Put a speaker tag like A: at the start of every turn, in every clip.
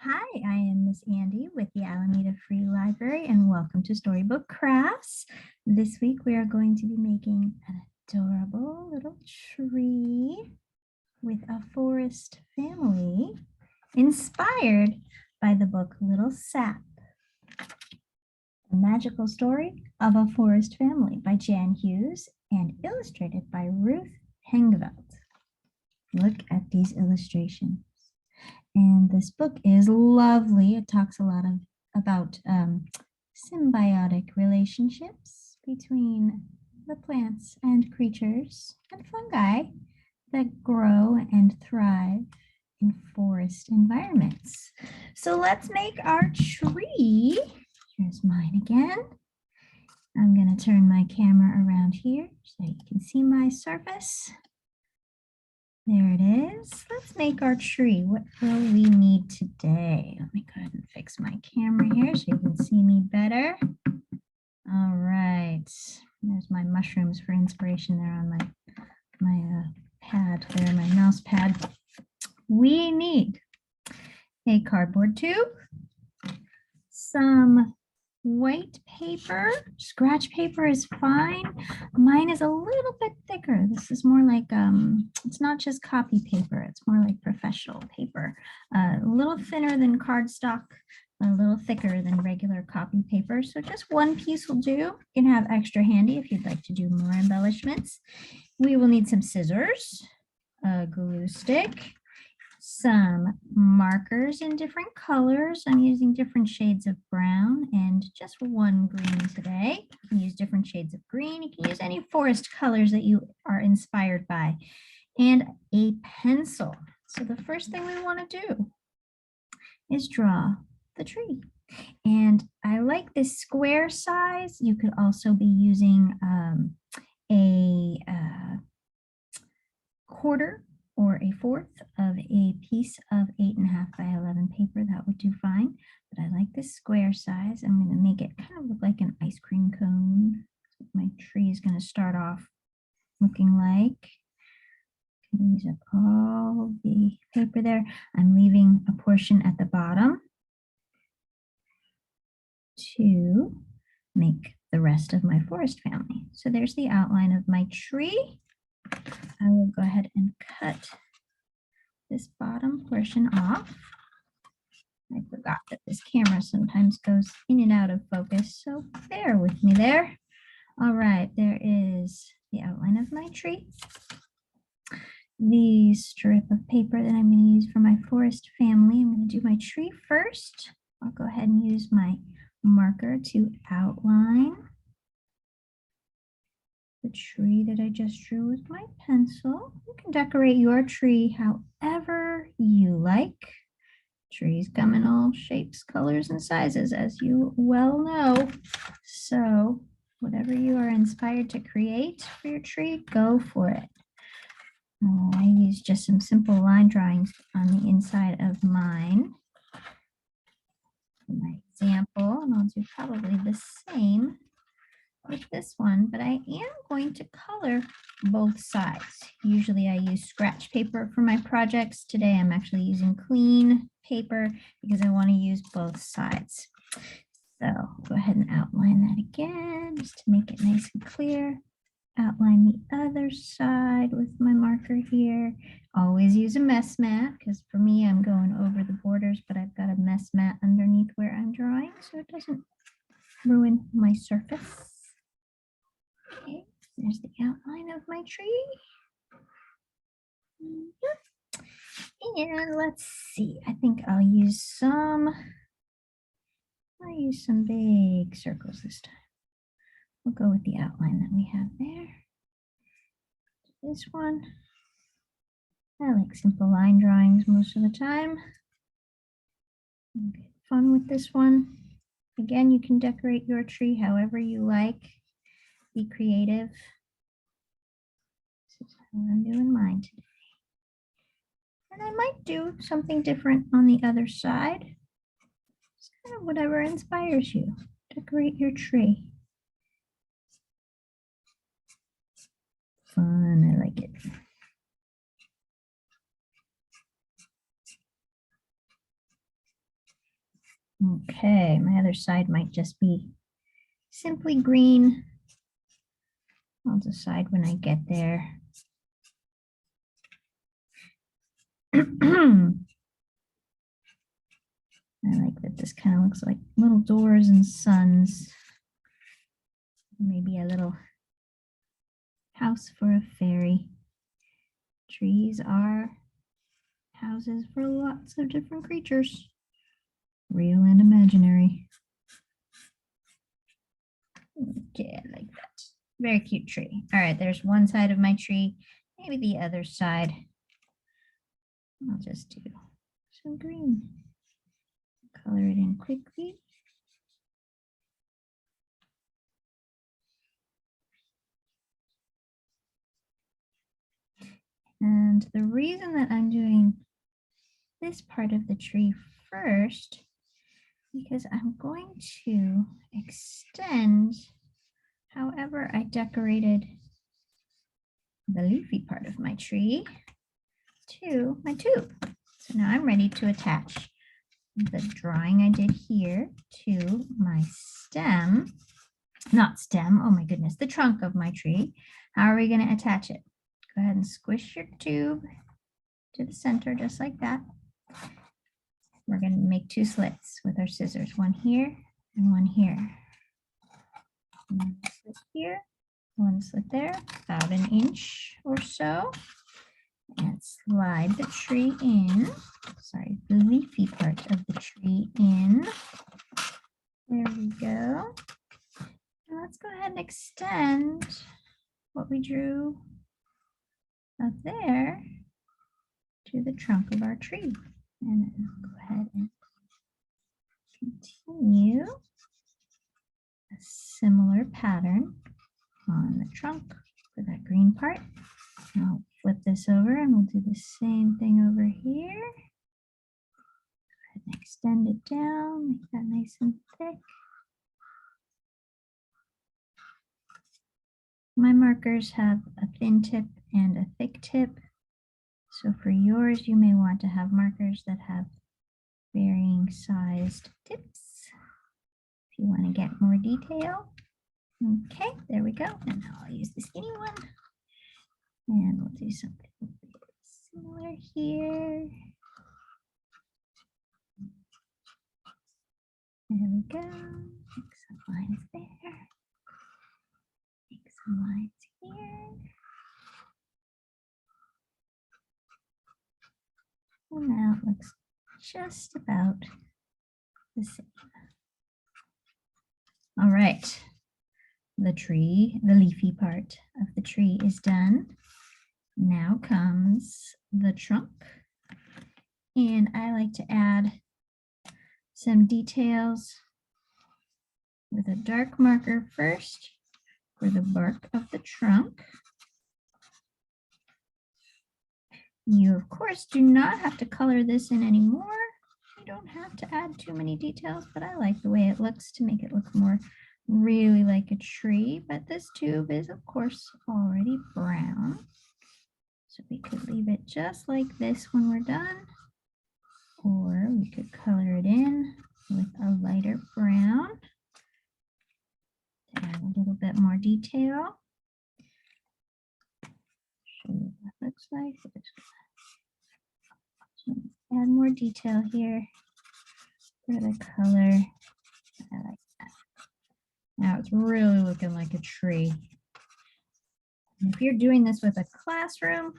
A: Hi, I am Miss Andy with the Alameda Free Library and welcome to Storybook Crafts. This week we are going to be making an adorable little tree with a forest family inspired by the book Little Sap, The Magical Story of a Forest Family by Jan Hughes and illustrated by Ruth Hengeveld. Look at these illustrations. And this book is lovely. It talks a lot about symbiotic relationships between the plants and creatures and fungi that grow and thrive in forest environments. So let's make our tree. Here's mine again. I'm going to turn my camera around here so you can see my surface. There it is. Let's make our tree. What will we need today? Let me go ahead and fix my camera here so you can see me better. All right. There's my mushrooms for inspiration there on my pad there, my mouse pad. We need a cardboard tube, some white paper. Scratch paper is fine. Mine is a little bit thicker. This is more like it's not just copy paper, it's more like professional paper. A little thinner than cardstock, a little thicker than regular copy paper. So just one piece will do. You can have extra handy if you'd like to do more embellishments. We will need some scissors, a glue stick, some markers in different colors. I'm using different shades of brown and just one green today. You can use different shades of green. You can use any forest colors that you are inspired by, and a pencil. So the first thing we want to do is draw the tree. And I like this square size. You could also be using a quarter or a fourth of a piece of 8.5 by 11 paper. That would do fine, but I like this square size. I'm going to make it kind of look like an ice cream cone. That's what my tree is going to start off looking like. Use up all the paper there. I'm leaving a portion at the bottom to make the rest of my forest family. So there's the outline of my tree. I will go ahead and cut this bottom portion off. I forgot that this camera sometimes goes in and out of focus, so bear with me there. All right, there is the outline of my tree. The strip of paper that I'm going to use for my forest family. I'm going to do my tree first. I'll go ahead and use my marker to outline the tree that I just drew with my pencil. You can decorate your tree however you like. Trees come in all shapes, colors, and sizes, as you well know. So whatever you are inspired to create for your tree, go for it. I use just some simple line drawings on the inside of mine for my example, and I'll do probably the same with this one, but I am going to color both sides. Usually I use scratch paper for my projects. Today I'm actually using clean paper because I want to use both sides. So go ahead and outline that again just to make it nice and clear. Outline the other side with my marker here. Always use a mess mat because for me I'm going over the borders, but I've got a mess mat underneath where I'm drawing so it doesn't ruin my surface. Okay, there's the outline of my tree. And let's see, I think I'll use some big circles this time. We'll go with the outline that we have there. This one. I like simple line drawings most of the time. Get fun with this one. Again, you can decorate your tree however you like. Be creative. This is how I'm doing mine today. And I might do something different on the other side. It's kind of whatever inspires you. Decorate your tree. Fun, I like it. Okay, my other side might just be simply green. I'll decide when I get there. I like that this kind of looks like little doors and suns. Maybe a little house for a fairy. Trees are houses for lots of different creatures, real and imaginary. Okay, I like that. Very cute tree. All right, there's one side of my tree. Maybe the other side. I'll just do some green. Color it in quickly. And the reason that I'm doing this part of the tree first, because I'm going to extend however I decorated the leafy part of my tree to my tube. So now I'm ready to attach the drawing I did here to my stem, not stem, oh my goodness, the trunk of my tree. How are we going to attach it? Go ahead and squish your tube to the center just like that. We're going to make two slits with our scissors, one here and one here. One slit here, one slit there, about an inch or so. And slide the tree in, sorry, the leafy part of the tree in. There we go. And let's go ahead and extend what we drew up there to the trunk of our tree. And I'll go ahead and continue a similar pattern on the trunk for that green part. I'll flip this over and we'll do the same thing over here. Go ahead and extend it down, make that nice and thick. My markers have a thin tip and a thick tip. So for yours, you may want to have markers that have varying sized tips if you want to get more detail. Okay, there we go. And now I'll use the skinny one. And we'll do something similar here. There we go. Make some lines there. Make some lines here. And now it looks just about the same. All right. The tree, the leafy part of the tree is done. Now comes the trunk. And I like to add some details with a dark marker first for the bark of the trunk. You, of course, do not have to color this in anymore. You don't have to add too many details, but I like the way it looks to make it look more really like a tree. But this tube is, of course, already brown. So we could leave it just like this when we're done. Or we could color it in with a lighter brown to add a little bit more detail. Show you what that looks like. Add more detail here for the color. I like that. Now it's really looking like a tree. And if you're doing this with a classroom,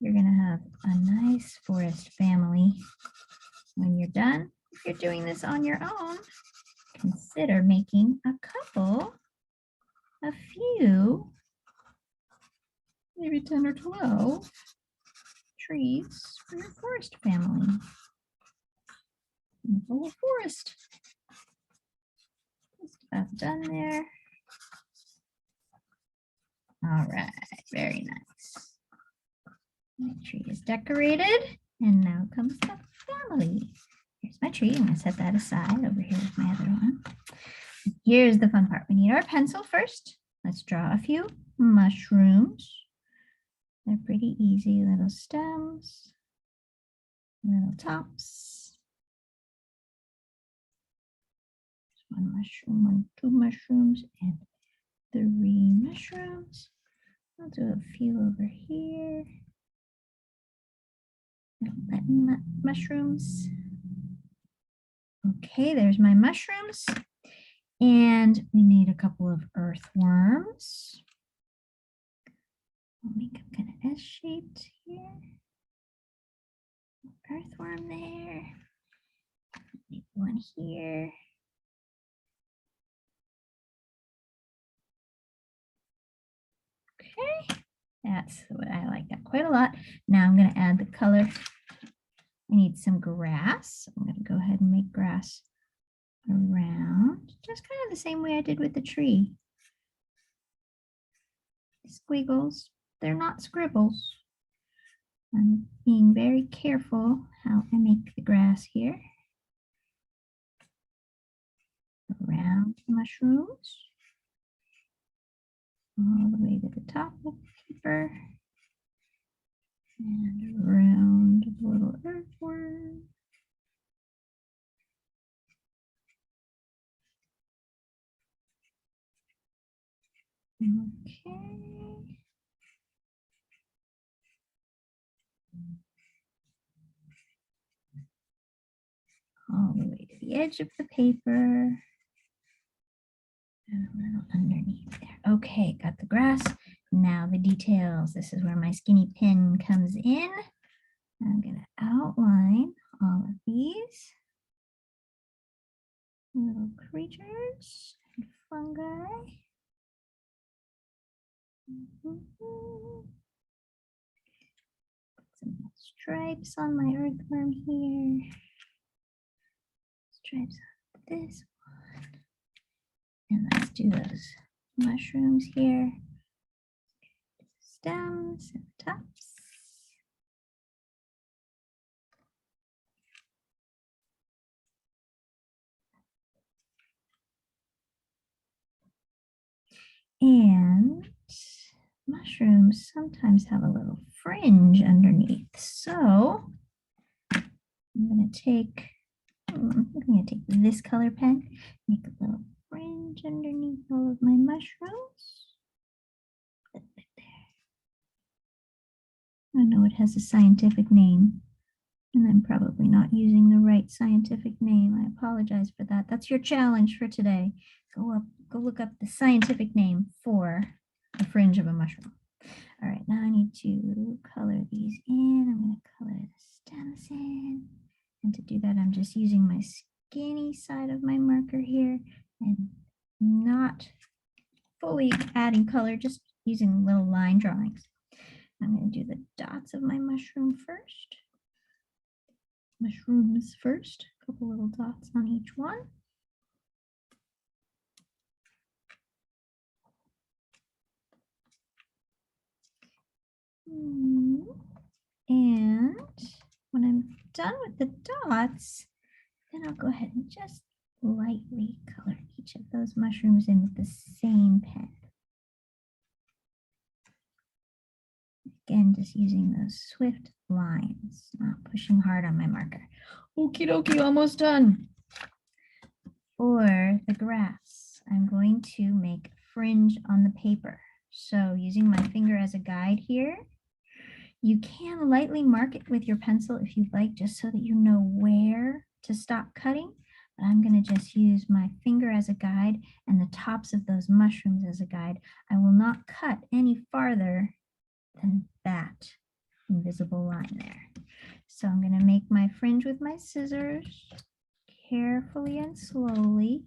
A: you're going to have a nice forest family. When you're done, if you're doing this on your own, consider making a few, maybe 10 or 12 trees for your forest family. A little forest. Just about done there. All right, very nice. My tree is decorated, and now comes the family. Here's my tree. I'm going to set that aside over here with my other one. Here's the fun part. We need our pencil first. Let's draw a few mushrooms. They're pretty easy little stems, little tops. One mushroom, one, two mushrooms, and three mushrooms. I'll do a few over here. Mushrooms. Okay, there's my mushrooms. And we need a couple of earthworms. I'll make them kind of S-shaped here. Earthworm there. Maybe one here. Okay, that's what I like that quite a lot. Now I'm going to add the color. I need some grass. I'm going to go ahead and make grass around, just kind of the same way I did with the tree. Squiggles, they're not scribbles. I'm being very careful how I make the grass here. Around the mushrooms, all the way to the top of the paper, and around the little earthworm. Okay. All the way to the edge of the paper. And a little underneath there. Okay, got the grass. Now the details. This is where my skinny pen comes in. I'm going to outline all of these little creatures and fungi. Put some stripes on my earthworm here. Stripes on this one. And let's do those mushrooms here. Stems and tops. And mushrooms sometimes have a little fringe underneath. So I'm going to take this color pen, make a little fringe underneath all of my mushrooms. I know it has a scientific name, and I'm probably not using the right scientific name. I apologize for that. That's your challenge for today. Go look up the scientific name for the fringe of a mushroom. All right, now I need to color these in. I'm going to color the stems in. And to do that, I'm just using my skinny side of my marker here and not fully adding color, just using little line drawings. I'm going to do the dots of my mushroom first. Mushrooms first, a couple little dots on each one. And when I'm done with the dots, then I'll go ahead and just lightly color each of those mushrooms in with the same pen. Again, just using those swift lines, not pushing hard on my marker. Okie dokie, almost done. For the grass, I'm going to make fringe on the paper. So using my finger as a guide here, you can lightly mark it with your pencil if you'd like, just so that you know where to stop cutting. But I'm going to just use my finger as a guide and the tops of those mushrooms as a guide. I will not cut any farther than that invisible line there. So I'm going to make my fringe with my scissors carefully and slowly.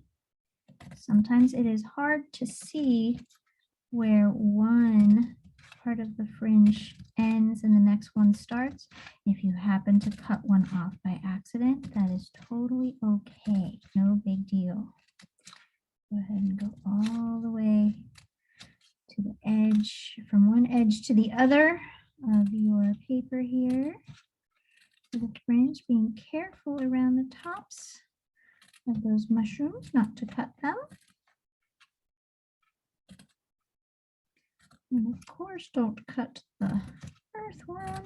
A: Sometimes it is hard to see where one part of the fringe ends and the next one starts. If you happen to cut one off by accident, that is totally okay. No big deal. Go ahead and go all the way to the edge, from one edge to the other of your paper here. For the fringe, being careful around the tops of those mushrooms, not to cut them. And of course, don't cut the earthworm.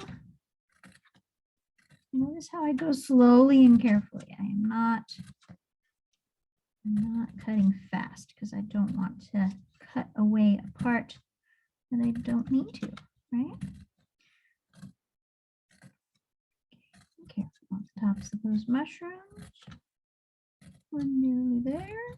A: Notice how I go slowly and carefully. I am not I'm not cutting fast because I don't want to cut away a part that I don't need to, right? Careful on the tops of those mushrooms. We're nearly there.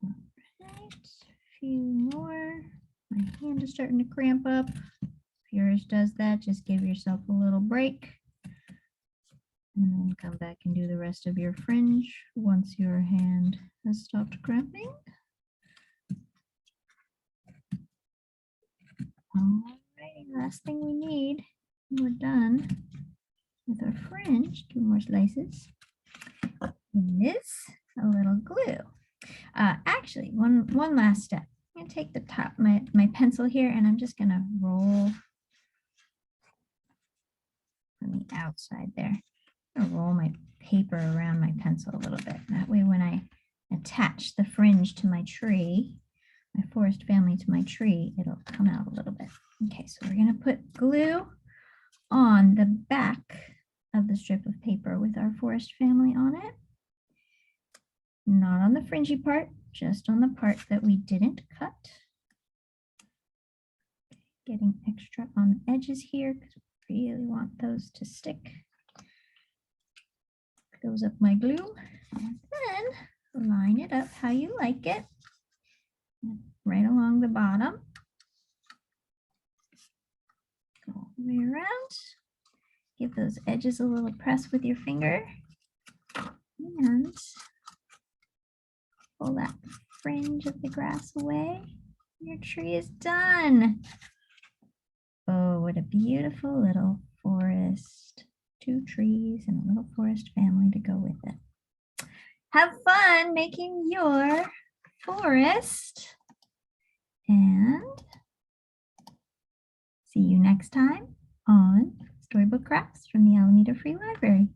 A: All right, a few more. My hand is starting to cramp up. If yours does that, just give yourself a little break. And then come back and do the rest of your fringe once your hand has stopped cramping. Alrighty, last thing we need. We're done with our fringe. 2 more slices. Is a little glue. Actually, one last step. I'm gonna take the top, my pencil here, and I'm just gonna roll from the outside there. I'm gonna roll my paper around my pencil a little bit. That way when I attach the fringe to my tree, my forest family to my tree, it'll come out a little bit. Okay, so we're gonna put glue on the back of the strip of paper with our forest family on it. Not on the fringy part, just on the part that we didn't cut. Getting extra on the edges here because we really want those to stick. Goes up my glue, and then line it up how you like it, right along the bottom. Go all the way around. Give those edges a little press with your finger, and pull that fringe of the grass away. Your tree is done. Oh, what a beautiful little forest. 2 trees and a little forest family to go with it. Have fun making your forest, and see you next time on Storybook Crafts from the Alameda Free Library.